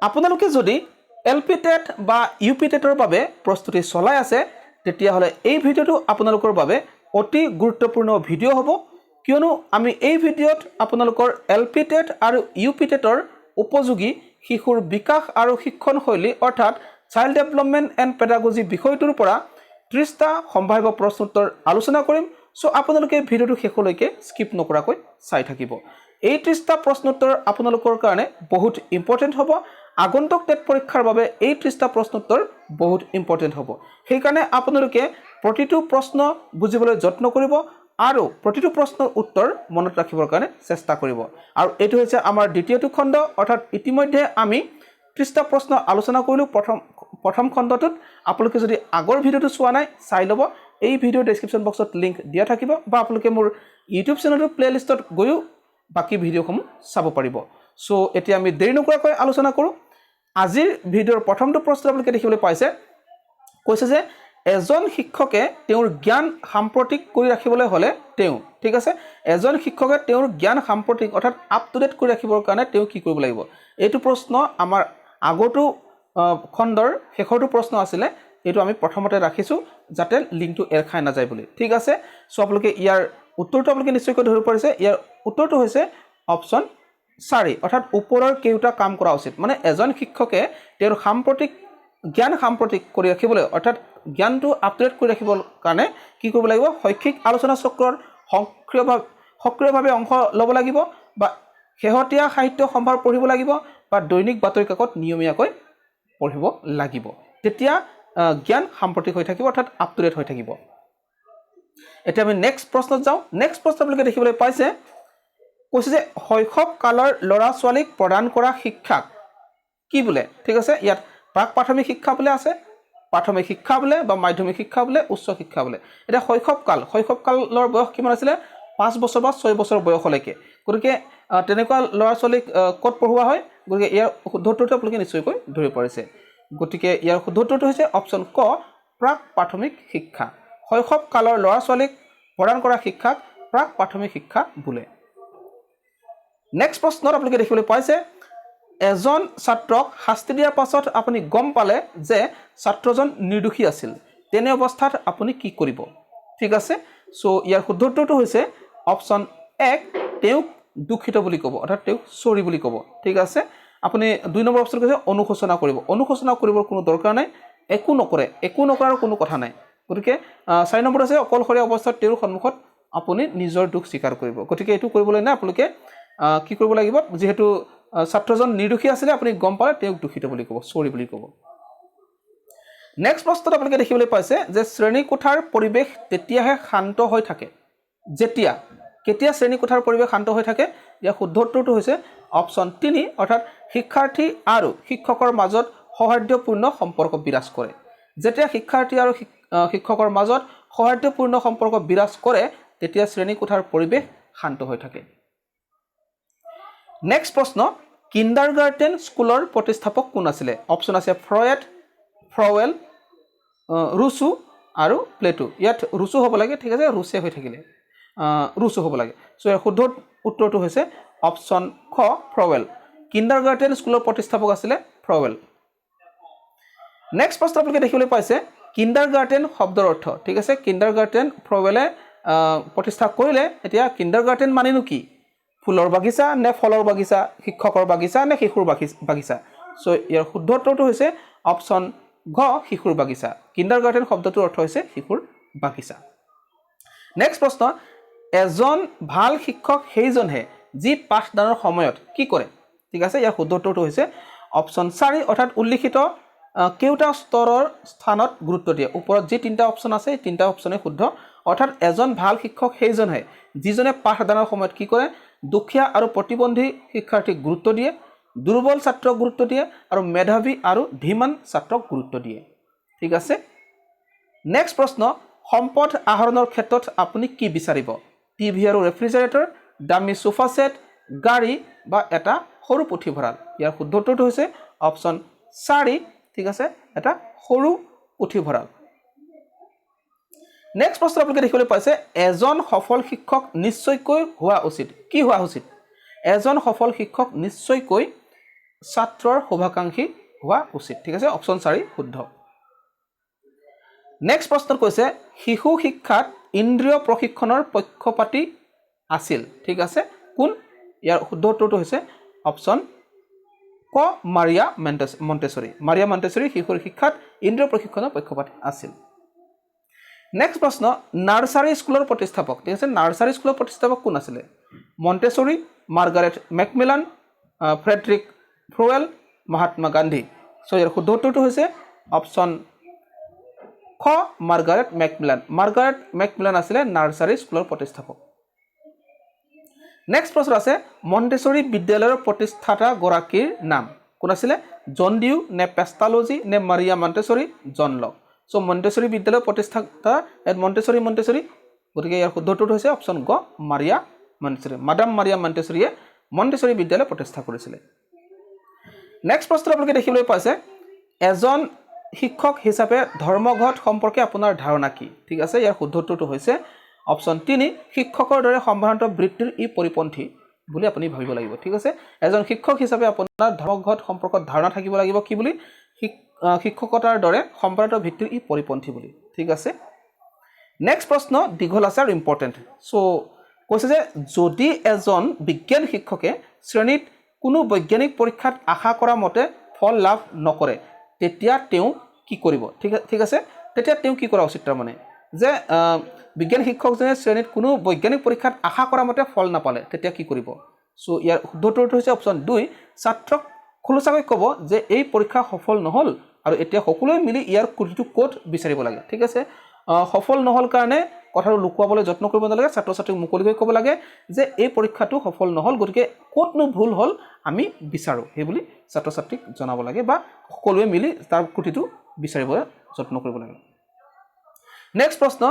আপোনালোকে যদি LP TET বা ইউপি টেটৰ বাবে প্ৰস্তুতি চলাই আছে তেতিয়াহ'লে এই ভিডিঅ'টো আপোনালোকৰ বাবে অতি গুৰুত্বপূৰ্ণ ভিডিঅ' হ'ব কিয়নো আমি এই ভিডিঅ'ত আপোনালোকৰ এলপি টেট আৰু ইউপি টেটৰ উপযোগী শিশুৰ বিকাশ আৰু শিক্ষণ শৈলী অৰ্থাৎ চাইল্ড ডেভেলপমেণ্ট এণ্ড পেডাগজি বিষয়টোৰ পৰা 30টা সম্ভাৱ্য প্ৰশ্ন উত্তৰ আলোচনা কৰিম সো আপোনালোকে ভিডিঅ'টো শেষলৈকে স্কিপ নকৰাকৈ চাই থাকিব এই 30টা প্ৰশ্ন উত্তৰ আপোনালোকৰ কাৰণে বহুত ইম্পৰ্টেন্ট হ'ব আগন্তুক টেট পৰীক্ষাৰ বাবে এই 30টা প্ৰশ্ন উত্তৰ বহুত ইম্পৰ্টেন্ট হ'ব সেই কাৰণে আপোনালোকে প্ৰতিটো প্ৰশ্ন বুজিবলৈ যত্ন কৰিব আৰু প্ৰতিটো প্ৰশ্নৰ উত্তৰ মনত ৰাখিবৰ কাৰণে চেষ্টা কৰিব আৰু এটো হৈছে আমাৰ দ্বিতীয়টো খণ্ড অৰ্থাৎ ইতিমধ্যে আমি 30টা প্ৰশ্ন আলোচনা কৰিলো প্ৰথম খণ্ডটোত আপোনালোকে যদি আগৰ ভিডিঅ'টো চোৱা নাই চাই ল'ব এই ভিডিঅ' ডেসক্ৰিপচন বক্সত লিংক দিয়া থাকিব বা আপোনালোকে মোৰ ইউটিউব চেনেলৰ প্লেলিষ্টত গৈও বাকি ভিডিঅ'সমূহ চাব পাৰিব সো এতিয়া আমি দেৰি নকৰাকৈ আলোচনা কৰো আজিৰ ভিডিঅ'ৰ প্ৰথমটো প্ৰশ্ন আপোনালোকে দেখিবলৈ পাইছে কৈছে যে এজন শিক্ষকে তেওঁৰ জ্ঞান সাম্প্ৰতিক কৰি ৰাখিবলৈ হলে তেওঁ ঠিক আছে এজন শিক্ষকে তেওঁৰ জ্ঞান সাম্প্ৰতিক অৰ্থাৎ আপ টু ডেট কৰি ৰাখিবৰ কাৰণে তেওঁ কি কৰিব লাগিব এইটো প্ৰশ্ন আমাৰ আগৰটো খণ্ডৰ শেষৰটো প্ৰশ্ন আছিল এইটো আমি প্ৰথমতে ৰাখিছো যাতে লিংকটো এৰ খাই না যায় বুলি ঠিক আছে সো আপোনালোকে ইয়াৰ উত্তৰটো আপোনালোকে নিশ্চয়কৈ ধৰিব পাৰিছে ইয়াৰ উত্তৰটো হৈছে অপচন 4 অৰ্থাৎ ওপৰৰ কেউটা কাম কৰা উচিত মানে এজন শিক্ষকে তেওঁৰ সাম্প্ৰতিক জ্ঞান সাম্প্ৰতিক কৰি ৰাখিবলৈ অৰ্থাৎ জ্ঞানটো আপডেট কৰি ৰাখিবৰ কাৰণে কি কৰিব লাগিব শৈক্ষিক আলোচনা চক্ৰৰ সক্ৰিয়ভাৱে অংশ ল'ব লাগিব বা শেহতীয়া সাহিত্য সম্ভাৰ পঢ়িব লাগিব বা দৈনিক বাতৰি কাকত নিয়মীয়াকৈ পঢ়িব লাগিব তেতিয়া জ্ঞান সাম্প্ৰতিক হৈ থাকিব অৰ্থাৎ আপ টু ডেট হৈ থাকিব এতিয়া আমি নেক্সট প্ৰশ্নত যাওঁ নেক্সট প্ৰশ্ন আপোনালোকে দেখিবলৈ পাইছে কৈছে যে শৈশৱ কালৰ ল'ৰা ছোৱালীক প্ৰদান কৰা শিক্ষাক কি বোলে ঠিক আছে ইয়াত প্ৰাক প্ৰাথমিক শিক্ষা বোলে আছে প্ৰাথমিক শিক্ষা বোলে বা মাধ্যমিক শিক্ষা বোলে উচ্চ শিক্ষা বোলে এটা শৈশৱ কালৰ বয়স কিমান আছিল 5 বছৰ বা 6 বছৰ বয়সলৈকে গতিকে তেনেকুৱা ল'ৰা ছোৱালীক ক'ত পঢ়ুৱা হয় গতিকে ইয়াৰ শুদ্ধত্বটো আপোনালোকে নিশ্চয়কৈ ধৰি পৰিছে গতিকে ইয়াৰ শুদ্ধত্বটো হৈছে অপচন ক প্ৰাক প্ৰাথমিক শিক্ষা শৈশৱ কালৰ ল'ৰা ছোৱালীক প্ৰদান কৰা শিক্ষাক প্ৰাক প্ৰাথমিক শিক্ষা বোলে নেক্সট প্ৰশ্নত আপোনালোকে দেখিবলৈ পাইছে এজন ছাত্ৰক শাস্তি দিয়াৰ পাছত আপুনি গম পালে যে ছাত্ৰজন নিৰ্দোষী আছিল তেনে অৱস্থাত আপুনি কি কৰিব ঠিক আছে সো ইয়াৰ শুদ্ধত্বটো হৈছে অপচন 1 তেওঁক দুখিত বুলি ক'ব অৰ্থাৎ তেওঁক সৰি বুলি ক'ব ঠিক আছে আপুনি 2 নম্বৰ অপচন কৈছে অনুশোচনা কৰিবৰ কোনো দৰকাৰ নাই একো নকৰাৰ কোনো কথা নাই গতিকে 4 নম্বৰ আছে অকলশৰীয়া অৱস্থাত তেওঁৰ সন্মুখত আপুনি নিজৰ দুখ স্বীকাৰ কৰিব গতিকে এটো কৰিবলৈ না আপোনালোকে কি কৰিব লাগিব যেহেতু ছাত্ৰজন নিৰ্দোষী আছিল আপুনি গম পালে তেওঁক দুখিত বুলি ক'ব সৰি বুলি ক'ব নেক্সট প্ৰশ্নত আপোনালোকে দেখিবলৈ পাইছে যে শ্ৰেণী কোঠাৰ পৰিৱেশ তেতিয়াহে শান্ত হৈ থাকে কেতিয়া শ্ৰেণী কোঠাৰ পৰিৱেশ শান্ত হৈ থাকে ইয়াৰ শুদ্ধত্বটো হৈছে অপচন 3 অৰ্থাৎ শিক্ষাৰ্থী আৰু শিক্ষকৰ মাজত সৌহাৰ্দ্যপূৰ্ণ সম্পৰ্ক বিৰাজ কৰে যেতিয়া শিক্ষাৰ্থী আৰু শিক্ষকৰ মাজত সৌহাৰ্দ্যপূৰ্ণ সম্পৰ্ক বিৰাজ কৰে তেতিয়া শ্ৰেণী কোঠাৰ পৰিৱেশ শান্ত হৈ থাকে নেক্সট প্ৰশ্ন কিণ্ডাৰগাৰ্টেন স্কুলৰ প্ৰতিষ্ঠাপক কোন আছিল অপচন আছে ফ্ৰৱেল ৰুছু আৰু প্লেটো ইয়াত ৰুছু হ'ব লাগে ঠিক আছে ৰুছে হৈ থাকিলে ৰুছু হ'ব লাগে সো ইয়াৰ শুদ্ধ উত্তৰটো হৈছে অপচন খ ফ্ৰৱেল কিণ্ডাৰগাৰ্টেন স্কুলৰ প্ৰতিষ্ঠাপক আছিল ফ্ৰৱেল নেক্সট প্ৰশ্ন আপোনালোকে দেখিবলৈ পাইছে কিণ্ডাৰগাৰ্টেন শব্দৰ অৰ্থ ঠিক আছে কিণ্ডাৰগাৰ্টেন ফ্ৰৱেলে প্ৰতিষ্ঠা কৰিলে এতিয়া কিণ্ডাৰগাৰ্টেন মানেনো কি ফুলৰ বাগিচা নে ফলৰ বাগিচা শিক্ষকৰ বাগিচা নে শিশুৰ বাগিচা সো ইয়াৰ শুদ্ধ উত্তৰটো হৈছে অপচন ঘ শিশুৰ বাগিচা কিণ্ডাৰগাৰ্টেন শব্দটোৰ অৰ্থ হৈছে শিশুৰ বাগিচা নেক্সট প্ৰশ্ন এজন ভাল শিক্ষক সেইজনহে যি পাঠদানৰ সময়ত কি কৰে ঠিক আছে ইয়াৰ শুদ্ধ উত্তৰটো হৈছে অপচন 4 অৰ্থাৎ উল্লিখিত কেউটা স্তৰৰ স্থানত গুৰুত্ব দিয়ে ওপৰত যে তিনটা অপচন আছে এই তিনটা অপচনে শুদ্ধ অৰ্থাৎ এজন ভাল শিক্ষক সেইজনহে যিজনে পাঠদানৰ সময়ত কি কৰে দুখীয়া আৰু প্ৰতিবন্ধী শিক্ষাৰ্থীক গুৰুত্ব দিয়ে দুৰ্বল ছাত্ৰক গুৰুত্ব দিয়ে আৰু মেধাৱী আৰু ধীমান ছাত্ৰক গুৰুত্ব দিয়ে ঠিক আছে নেক্সট প্ৰশ্ন সম্পদ আহৰণৰ ক্ষেত্ৰত আপুনি কি বিচাৰিব টিভি আৰু ৰেফ্ৰিজাৰেটৰ দামী সোফা সেট গাড়ী বা এটা সৰু পুথিভঁৰাল ইয়াৰ শুদ্ধ উত্তৰটো হৈছে অপচন 4 ঠিক আছে এটা সৰু পুথিভঁৰাল নেক্সট প্ৰশ্ন আপোনালোকে দেখিবলৈ পাইছে এজন সফল শিক্ষক নিশ্চয়কৈ হোৱা উচিত কি হোৱা উচিত এজন সফল শিক্ষক নিশ্চয়কৈ ছাত্ৰৰ শুভাকাংক্ষী হোৱা উচিত ঠিক আছে অপশ্যন 4 শুদ্ধ নেক্সট প্ৰশ্নত কৈছে শিশু শিক্ষাত ইন্দ্ৰিয় প্ৰশিক্ষণৰ পক্ষপাতী আছিল ঠিক আছে কোন ইয়াৰ শুদ্ধ উত্তৰটো হৈছে অপশ্যন ক মাৰিয়া মন্টেছৰী শিশুৰ শিক্ষাত ইন্দ্ৰিয় প্ৰশিক্ষণৰ পক্ষপাতী আছিল নেক্সট প্ৰশ্ন নাৰ্সাৰী স্কুলৰ প্ৰতিষ্ঠাপক ঠিক আছে নাৰ্সাৰী স্কুলৰ প্ৰতিষ্ঠাপক কোন আছিল Montessori Margaret McMillan Friedrich Froebel Mahatma Gandhi so ইয়াৰ শুদ্ধ উত্তৰটো হৈছে অপশ্যন খ মাৰ্গাৰেট মেকমিলান আছিল নাৰ্সাৰী স্কুলৰ প্ৰতিষ্ঠাপক নেক্সট প্ৰশ্ন আছে মন্টেছৰী বিদ্যালয়ৰ প্ৰতিষ্ঠাতা গৰাকীৰ নাম কোন আছিল জন ডিউ নে পেষ্টালজি নে Maria Montessori John Locke so Montessori বিদ্যালয়ৰ প্ৰতিষ্ঠাতা মন্টেছৰী গতিকে ইয়াৰ শুদ্ধ উত্তৰটো হৈছে অপশ্যন গ মাৰিয়া মন্টেছৰী মাডাম মাৰিয়া মন্টেছৰীয়ে মন্টেছৰী বিদ্যালয় প্ৰতিষ্ঠা কৰিছিল নেক্সট প্ৰশ্ন আপোনালোকে দেখিবলৈ পাইছে এজন শিক্ষক হিচাপে ধৰ্মঘট সম্পৰ্কে আপোনাৰ ধাৰণা কি ঠিক আছে ইয়াৰ শুদ্ধ উত্তৰটো হৈছে অপশ্যন 3 শিক্ষকৰ দৰে সম্ভ্ৰান্ত বৃত্তিৰ ই পৰিপন্থী বুলি আপুনি ভাবিব লাগিব ঠিক আছে এজন শিক্ষক হিচাপে আপোনাৰ ধৰ্মঘট সম্পৰ্কত ধাৰণা থাকিব লাগিব কি বুলি শিক্ষকতাৰ দৰে সম্ভ্ৰান্ত ভিত্তিৰ ই পৰিপন্থী বুলি ঠিক আছে নেক্সট প্ৰশ্ন দীঘল আছে আৰু ইম্পৰ্টেণ্ট সো কৈছে যে যদি এজন বিজ্ঞান শিক্ষকে শ্ৰেণীত কোনো বৈজ্ঞানিক পৰীক্ষাত আশা কৰা মতে ফল লাভ নকৰে তেতিয়া তেওঁ কি কৰিব ঠিক আছে তেতিয়া তেওঁ কি কৰা উচিত মানে যে বিজ্ঞান শিক্ষকজনে শ্ৰেণীত কোনো বৈজ্ঞানিক পৰীক্ষাত আশা কৰা মতে ফল নাপালে তেতিয়া কি কৰিব সো ইয়াৰ শুদ্ধ উত্তৰটো হৈছে অপশ্যন 2 ছাত্ৰক খোলোচাকৈ ক'ব যে এই পৰীক্ষা সফল নহল আৰু এতিয়া সকলোৱে মিলি ইয়াৰ ত্ৰুটিটো ক'ত বিচাৰিব লাগে ঠিক আছে সফল নহল কাৰণে কথাটো লুকুৱাবলৈ যত্ন কৰিব নালাগে ছাত্ৰ ছাত্ৰীক মুকলিকৈ ক'ব লাগে যে এই পৰীক্ষাটো সফল নহল গতিকে ক'তনো ভুল হল আমি বিচাৰো সেই বুলি ছাত্ৰ ছাত্ৰীক জনাব লাগে বা সকলোৱে মিলি তাৰ ত্ৰুটিটো বিচাৰিবলৈ যত্ন কৰিব লাগে নেক্সট প্ৰশ্ন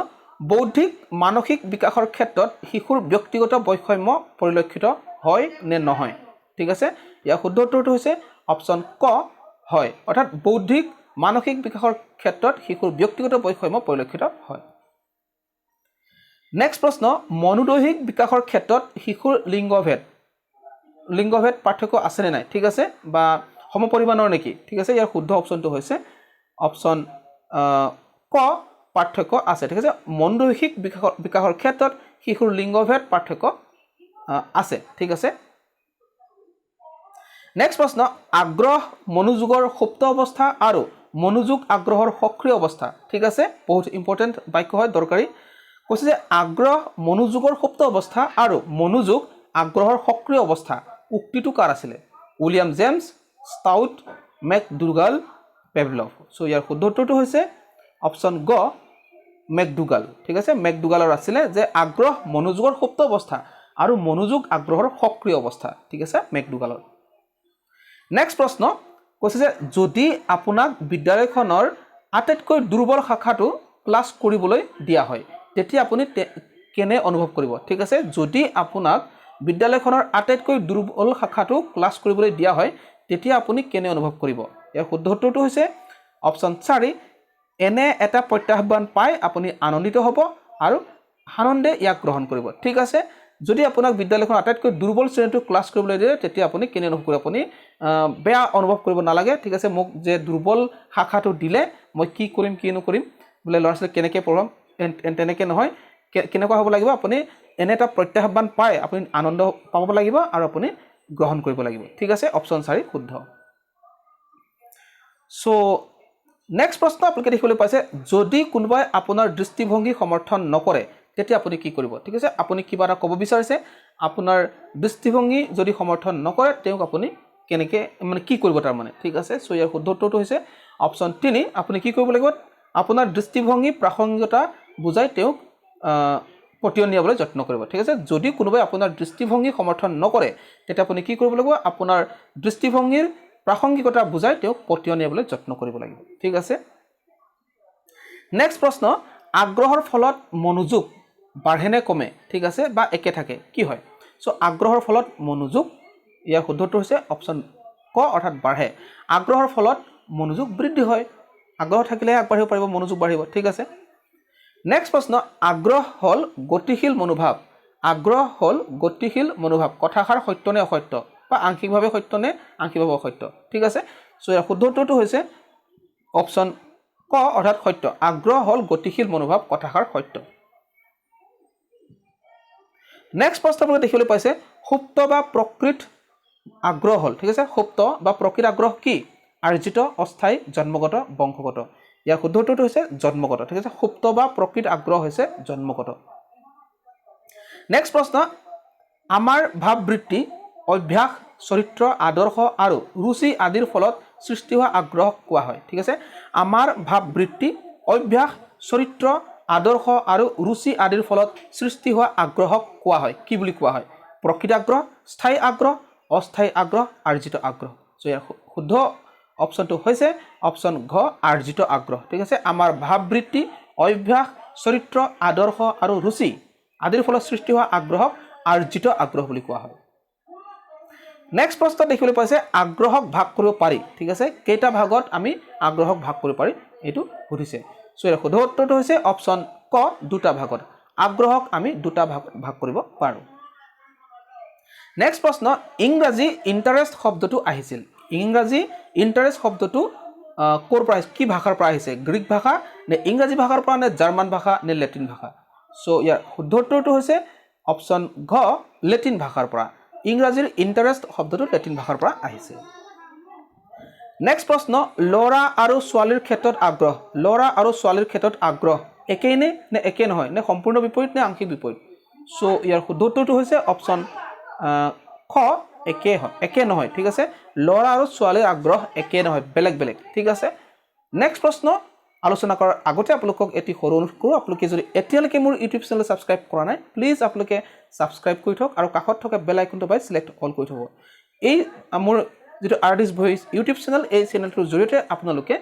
বৌদ্ধিক মানসিক বিকাশৰ ক্ষেত্ৰত শিশুৰ ব্যক্তিগত বৈষম্য পৰিলক্ষিত হয় নে নহয় ঠিক আছে ইয়াৰ শুদ্ধ উত্তৰটো হৈছে অপশ্যন ক হয় অৰ্থাৎ বৌদ্ধিক মানসিক বিকাশৰ ক্ষেত্ৰত শিশুৰ ব্যক্তিগত বৈষম্য পৰিলক্ষিত হয় নেক্সট প্ৰশ্ন মনোদৈহিক বিকাশৰ ক্ষেত্ৰত শিশুৰ লিংগভেদ পাৰ্থক্য আছে নে নাই ঠিক আছে বা সমপৰিমাণৰ নেকি ঠিক আছে ইয়াৰ শুদ্ধ অপশ্যনটো হৈছে অপশ্যন ক পাৰ্থক্য আছে ঠিক আছে মনোদৈহিক বিকাশৰ ক্ষেত্ৰত শিশুৰ লিংগভেদ পাৰ্থক্য আছে ঠিক আছে নেক্সট প্ৰশ্ন আগ্ৰহ মনোযোগৰ সুপ্ত অৱস্থা আৰু মনোযোগ আগ্ৰহৰ সক্ৰিয় অৱস্থা ঠিক আছে বহুত ইম্পৰ্টেণ্ট বাক্য হয় দৰকাৰী কৈছে যে আগ্ৰহ মনোযোগৰ সুপ্ত অৱস্থা আৰু মনোযোগ আগ্ৰহৰ সক্ৰিয় অৱস্থা উক্তিটো কাৰ আছিল William James Stout McDougall Pavlov so ইয়াৰ শুদ্ধ উত্তৰটো হৈছে অপশ্যন গ মেকডুগাল ঠিক আছে মেকডুগালৰ আছিল যে আগ্ৰহ মনোযোগৰ সুপ্ত অৱস্থা আৰু মনোযোগ আগ্ৰহৰ সক্ৰিয় অৱস্থা ঠিক আছে মেকডুগালৰ নেক্সট প্ৰশ্ন কৈছে যে যদি আপোনাক বিদ্যালয়খনৰ আটাইতকৈ দুৰ্বল শাখাটো ক্লাছ কৰিবলৈ দিয়া হয় তেতিয়া আপুনি কেনে অনুভৱ কৰিব ঠিক আছে যদি আপোনাক বিদ্যালয়খনৰ আটাইতকৈ দুৰ্বল শাখাটো ক্লাছ কৰিবলৈ দিয়া হয় তেতিয়া আপুনি কেনে অনুভৱ কৰিব ইয়াৰ শুদ্ধ উত্তৰটো হৈছে অপশ্যন 4 এনে এটা প্ৰত্যাহ্বান পাই আপুনি আনন্দিত হ'ব আৰু আনন্দে ইয়াক গ্ৰহণ কৰিব ঠিক আছে যদি আপোনাক বিদ্যালয়খন আটাইতকৈ দুৰ্বল শ্ৰেণীটো ক্লাছ কৰিবলৈ দিয়ে তেতিয়া আপুনি কেনে অনুভৱ কৰিব আপুনি বেয়া অনুভৱ কৰিব নালাগে ঠিক আছে মোক যে দুৰ্বল শাখাটো দিলে মই কি কৰিম কি নকৰিম বোলে ল'ৰা ছোৱালী কেনেকৈ পঢ়াম তেনেকৈ নহয় কেনেকুৱা হ'ব লাগিব আপুনি এনে এটা প্ৰত্যাহ্বান পাই আপুনি আনন্দ পাব লাগিব আৰু আপুনি গ্ৰহণ কৰিব লাগিব ঠিক আছে অপশ্যন 4 শুদ্ধ সো নেক্সট প্ৰশ্ন আপোনালোকে দেখিবলৈ পাইছে যদি কোনোবাই আপোনাৰ দৃষ্টিভংগী সমৰ্থন নকৰে তেতিয়া আপুনি কি কৰিব ঠিক আছে আপুনি কিবা এটা ক'ব বিচাৰিছে আপোনাৰ দৃষ্টিভংগী যদি সমৰ্থন নকৰে তেওঁক আপুনি কেনেকৈ মানে কি কৰিব তাৰ মানে ঠিক আছে সো ইয়াৰ শুদ্ধ উত্তৰটো হৈছে অপশ্যন 3 আপুনি কি কৰিব লাগিব আপোনাৰ দৃষ্টিভংগী প্ৰাসংগিকতা বুজাই তেওঁক পতিয়ন দিয়াবলৈ যত্ন কৰিব ঠিক আছে যদি কোনোবাই আপোনাৰ দৃষ্টিভংগী সমৰ্থন নকৰে তেতিয়া আপুনি কি কৰিব লাগিব আপোনাৰ দৃষ্টিভংগীৰ প্ৰাসংগিকতা বুজাই তেওঁক পতিয়ন দিয়াবলৈ যত্ন কৰিব লাগিব ঠিক আছে নেক্সট প্ৰশ্ন আগ্ৰহৰ ফলত মনোযোগ বাঢ়ে নে কমে ঠিক আছে বা একে থাকে কি হয় সো আগ্ৰহৰ ফলত মনোযোগ ইয়াৰ শুদ্ধটো হৈছে অপশ্যন ক অৰ্থাৎ বাঢ়ে আগ্ৰহৰ ফলত মনোযোগ বৃদ্ধি হয় আগ্ৰহ থাকিলে আগবাঢ়িব পাৰিব মনোযোগ বাঢ়িব ঠিক আছে নেক্সট প্ৰশ্ন আগ্ৰহ হল গতিশীল মনোভাৱ কথাষাৰ সত্য নে অসত্য বা আংশিকভাৱে সত্য নে আংশিকভাৱে অসত্য ঠিক আছে সো ইয়াৰ শুদ্ধ উত্তৰটো হৈছে অপচন ক অৰ্থাৎ সত্য আগ্ৰহ হল গতিশীল মনোভাৱ কথাষাৰ সত্য নেক্সট প্ৰশ্ন আপোনালোকে দেখিবলৈ পাইছে সুপ্ত বা প্ৰকৃত আগ্ৰহ হল ঠিক আছে সুপ্ত বা প্ৰকৃত আগ্ৰহ কি আৰ্জিত অস্থায়ী জন্মগত বংশগত ইয়াৰ শুদ্ধ উত্তৰটো হৈছে জন্মগত ঠিক আছে সুপ্ত বা প্ৰকৃত আগ্ৰহ হৈছে জন্মগত নেক্সট প্ৰশ্ন আমাৰ ভাববৃত্তি অভ্যাস চৰিত্ৰ আদৰ্শ আৰু ৰুচি আদিৰ ফলত সৃষ্টি হোৱা আগ্ৰহ কোৱা হয় ঠিক আছে আমাৰ ভাববৃত্তি অভ্যাস চৰিত্ৰ আদৰ্শ আৰু ৰুচি আদিৰ ফলত সৃষ্টি হোৱা আগ্ৰহক কোৱা হয় কি বুলি কোৱা হয় প্ৰকৃত আগ্ৰহ স্থায়ী আগ্ৰহ অস্থায়ী আগ্ৰহ আৰ্জিত আগ্ৰহ সো ইয়াৰ শুদ্ধ অপচনটো হৈছে অপচন ঘ আৰ্জিত আগ্ৰহ ঠিক আছে আমাৰ ভাববৃত্তি অভ্যাস চৰিত্ৰ আদৰ্শ আৰু ৰুচি আদিৰ ফলত সৃষ্টি হোৱা আগ্ৰহক আৰ্জিত আগ্ৰহ বুলি কোৱা হয় নেক্সট প্ৰশ্ন দেখিবলৈ পাইছে আগ্ৰহক ভাগ কৰিব পাৰি ঠিক আছে কেইটা ভাগত আমি আগ্ৰহক ভাগ কৰিব পাৰি এইটো সুধিছে সো ইয়াৰ শুদ্ধ উত্তৰটো হৈছে অপচন ক দুটা ভাগত আগ্ৰহক আমি দুটা ভাগ কৰিব পাৰো নেক্সট প্ৰশ্ন ইংৰাজী ইন্টাৰেষ্ট শব্দটো আহিছিল ইংৰাজী ইন্টাৰেষ্ট শব্দটো কোৰ পৰা কি ভাষাৰ পৰা আহিছে গ্ৰীক ভাষা নে ইংৰাজী ভাষাৰ পৰা নে জাৰ্মান ভাষা নে লেটিন ভাষা সো ইয়াৰ শুদ্ধ উত্তৰটো হৈছে অপচন ঘ লেটিন ভাষাৰ পৰা ইংৰাজীৰ ইন্টাৰেষ্ট শব্দটো লেটিন ভাষাৰ পৰা আহিছে নেক্সট প্ৰশ্ন লৰা আৰু ছোৱালীৰ ক্ষেত্ৰত আগ্ৰহ লৰা আৰু ছোৱালীৰ ক্ষেত্ৰত আগ্ৰহ একেই নে একে নহয় নে সম্পূৰ্ণ বিপৰীত নে আংশিক বিপৰীত সো ইয়াৰ শুদ্ধ উত্তৰটো হৈছে অপচন খ একে নহয় ঠিক আছে লৰা আৰু ছোৱালীৰ আগ্ৰহ একে নহয় বেলেগ বেলেগ ঠিক আছে নেক্সট প্ৰশ্ন আলোচনা কৰাৰ আগতে আপোনালোকক এটি সৰু অনুৰোধ কৰোঁ আপোনালোকে যদি এতিয়ালৈকে মোৰ ইউটিউব চেনেল ছাবস্ক্ৰাইব কৰা নাই প্লিজ আপোনালোকে ছাবস্ক্ৰাইব কৰি থওক আৰু কাষত থকা বেল আইকনটো বাই সিলেক্ট অল কৰি থব এই মোৰ যেটো আৰ্টিছ ভইচ ইউটিউব চেনেল এই চেনেলটোৰ জৰিয়তে আপোনালোকে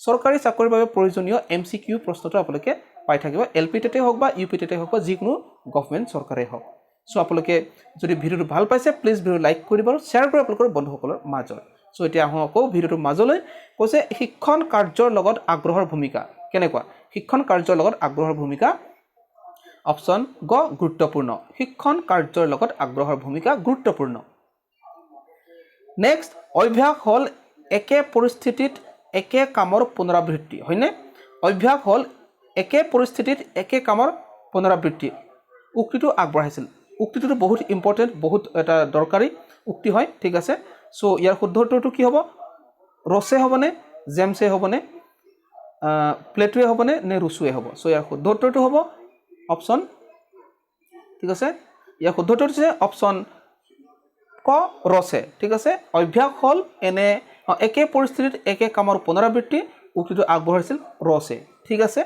চৰকাৰী চাকৰিৰ বাবে প্ৰয়োজনীয় এমচিকিউ প্ৰশ্নটো আপোনালোকে পাই থাকিব এলপি টেটে হওক বা ইউপি টেটে হওক বা যিকোনো গভৰ্ণমেণ্ট চৰকাৰে হওক সো আপোনালোকে যদি ভিডিওটো ভাল পাইছে প্লিজ ভিডিও লাইক কৰি দিব আৰু শ্বেয়াৰ কৰি আপোনালোকৰ বন্ধুসকলৰ মাজত সো এতিয়া আহোঁ আকৌ ভিডিওটোৰ মাজলৈ কৈছে শিক্ষণ কাৰ্যৰ লগত আগ্ৰহৰ ভূমিকা কেনেকুৱা শিক্ষণ কাৰ্যৰ লগত আগ্ৰহৰ ভূমিকা অপচন গ গুৰুত্বপূৰ্ণ শিক্ষণ কাৰ্যৰ লগত আগ্ৰহৰ ভূমিকা গুৰুত্বপূৰ্ণ নেক্সট অভ্যাস হল একে পৰিস্থিতিত একে কামৰ পুনৰাবৃত্তি হয়নে অভ্যাস হল একে পৰিস্থিতিত একে কামৰ পুনৰাবৃত্তি উক্তিটো আগবঢ়াইছিল উক্তিটো বহুত ইম্পৰ্টেন্ট বহুত এটা দৰকাৰী উক্তি হয় ঠিক আছে সো ইয়াৰ শুদ্ধ উত্তৰটো কি হ'ব ৰছে হ'বনে জেমছে হ'বনে প্লেটোৱে হ'বনে নে ৰুচুৱে হ'ব সো ইয়াৰ শুদ্ধ উত্তৰটো হ'ব অপচন ঠিক আছে ইয়াৰ শুদ্ধ উত্তৰটো হৈছে অপচন ক ৰছে ঠিক আছে অভ্যাস হল এনে একে পৰিস্থিতিত একে কামৰ পুনৰাবৃত্তি উক্তিটো আগবঢ়াইছিল ৰছে ঠিক আছে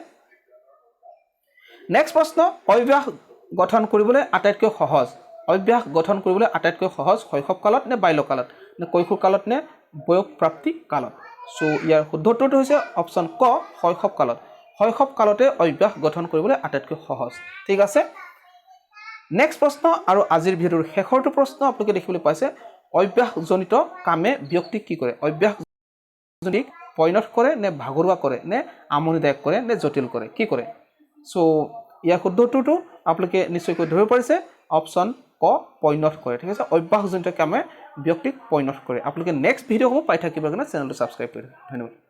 নেক্সট প্ৰশ্ন অভ্যাস গঠন কৰিবলৈ আটাইতকৈ সহজ অভ্যাস গঠন কৰিবলৈ আটাইতকৈ সহজ শৈশৱ কালত নে বাল্যকালত নে কৈশোৰ কালত নে বয়স প্ৰাপ্তি কালত সো ইয়াৰ শুদ্ধ উত্তৰটো হৈছে অপচন ক শৈশৱ কালতে অভ্যাস গঠন কৰিবলৈ আটাইতকৈ সহজ ঠিক আছে নেক্সট প্ৰশ্ন আৰু আজিৰ ভিডিওৰ শেষৰটো প্ৰশ্ন আপোনালোকে দেখিবলৈ পাইছে অভ্যাসজনিত কামে ব্যক্তিক কি কৰে অভ্যাসজনিক পৰিণত কৰে নে ভাগৰুৱা কৰে নে আমনিদায়ক কৰে নে জটিল কৰে কি কৰে সো ইয়াৰ শুদ্ধ উত্তৰটো আপোনালোকে নিশ্চয়কৈ ধৰিব পাৰিছে অপচন ক পৰিণত কৰে ঠিক আছে অভ্যাসজনিত কামে ব্যক্তিক পৰিণত কৰে আপোনালোকে নেক্সট ভিডিওসমূহ পাই থাকিবৰ কাৰণে চেনেলটো সাবস্ক্ৰাইব কৰি ধন্যবাদ